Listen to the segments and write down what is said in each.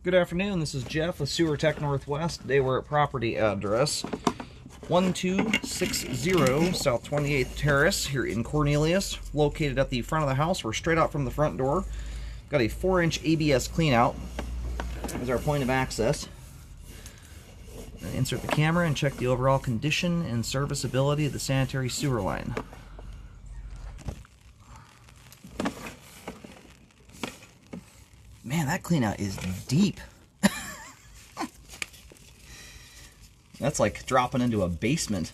Good afternoon, this is Jeff with Sewer Tech Northwest. Today we're at property address 1260 South 28th Terrace here in Cornelius. Located at the front of the house. We're straight out from the front door. Got a 4-inch ABS cleanout as our point of access. Insert the camera and check the overall condition and serviceability of the sanitary sewer line. Man, that cleanout is deep. That's like dropping into a basement.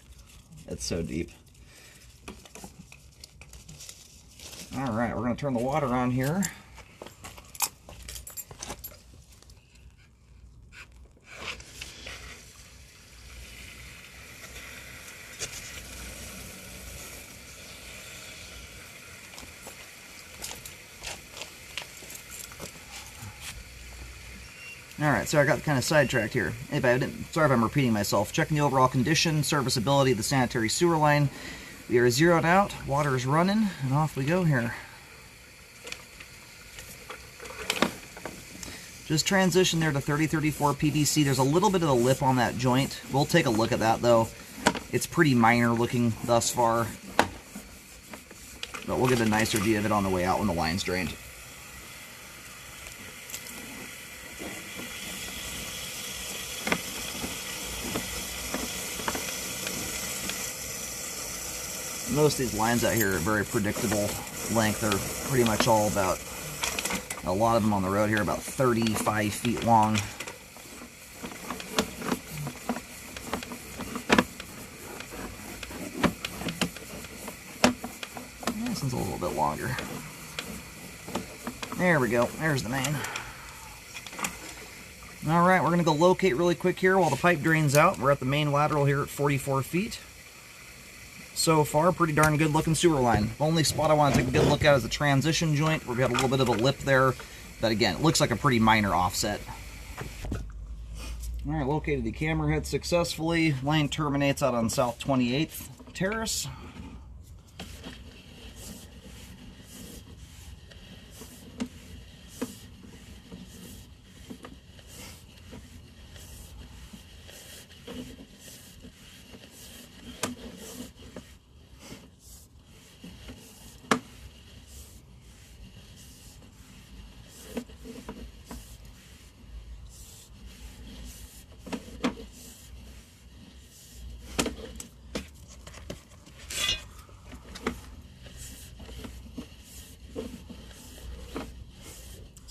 That's so deep. Alright, we're going to turn the water on here. Alright, so I got kind of sidetracked here. Sorry if I'm repeating myself. Checking the overall condition, serviceability of the sanitary sewer line. We are zeroed out, water is running, and off we go here. Just transition there to 3034 PVC. There's a little bit of a lip on that joint. We'll take a look at that though. It's pretty minor looking thus far. But we'll get a nicer view of it on the way out when the line's drained. Most of these lines out here are very predictable length. They're pretty much all about, a lot of them on the road here, about 35 feet long. This one's a little bit longer. There we go. There's the main. Alright, we're going to go locate really quick here while the pipe drains out. We're at the main lateral here at 44 feet. So far, pretty darn good looking sewer line. The only spot I want to take a good look at is the transition joint, where we have a little bit of a lip there. But again, it looks like a pretty minor offset. Alright, located the camera head successfully. Line terminates out on South 28th Terrace.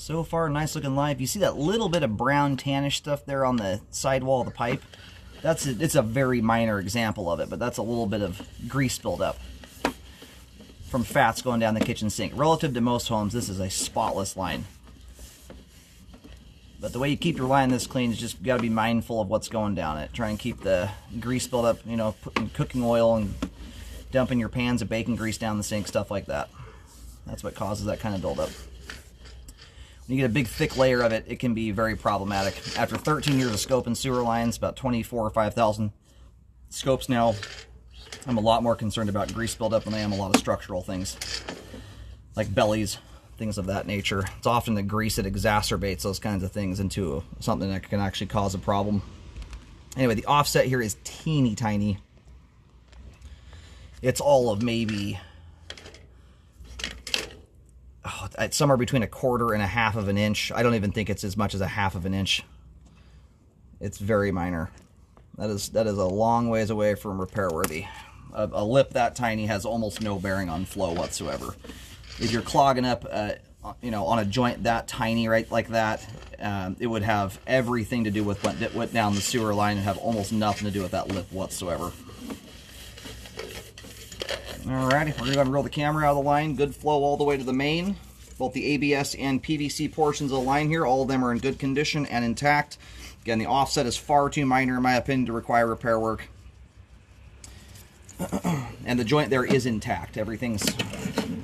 So far, nice looking line. If you see that little bit of brown tannish stuff there on the sidewall of the pipe, it's a very minor example of it, but that's a little bit of grease buildup from fats going down the kitchen sink. Relative to most homes, this is a spotless line. But the way you keep your line this clean is just got to be mindful of what's going down it. Try and keep the grease buildup, you know, putting cooking oil and dumping your pans of bacon grease down the sink, stuff like that. That's what causes that kind of buildup. When you get a big thick layer of it, it can be very problematic. After 13 years of scoping sewer lines, about 24 or 5,000 scopes now, I'm a lot more concerned about grease buildup than I am a lot of structural things, like bellies, things of that nature. It's often the grease that exacerbates those kinds of things into something that can actually cause a problem. Anyway, the offset here is teeny tiny. It's all of maybe it's somewhere between 1/4 and 1/2 of an inch. I don't even think it's as much as 1/2 of an inch. It's very minor. That is a long ways away from repair worthy. A lip that tiny has almost no bearing on flow whatsoever. If you're clogging up, you know, on a joint that tiny, right, like that, it would have everything to do with what went down the sewer line and have almost nothing to do with that lip whatsoever. Alrighty, we're going to roll the camera out of the line. Good flow all the way to the main. Both the ABS and PVC portions of the line here, all of them are in good condition and intact. Again, the offset is far too minor, in my opinion, to require repair work. And the joint there is intact. Everything's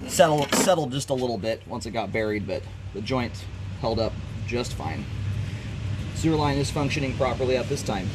settled just a little bit once it got buried, but the joint held up just fine. Sewer line is functioning properly at this time.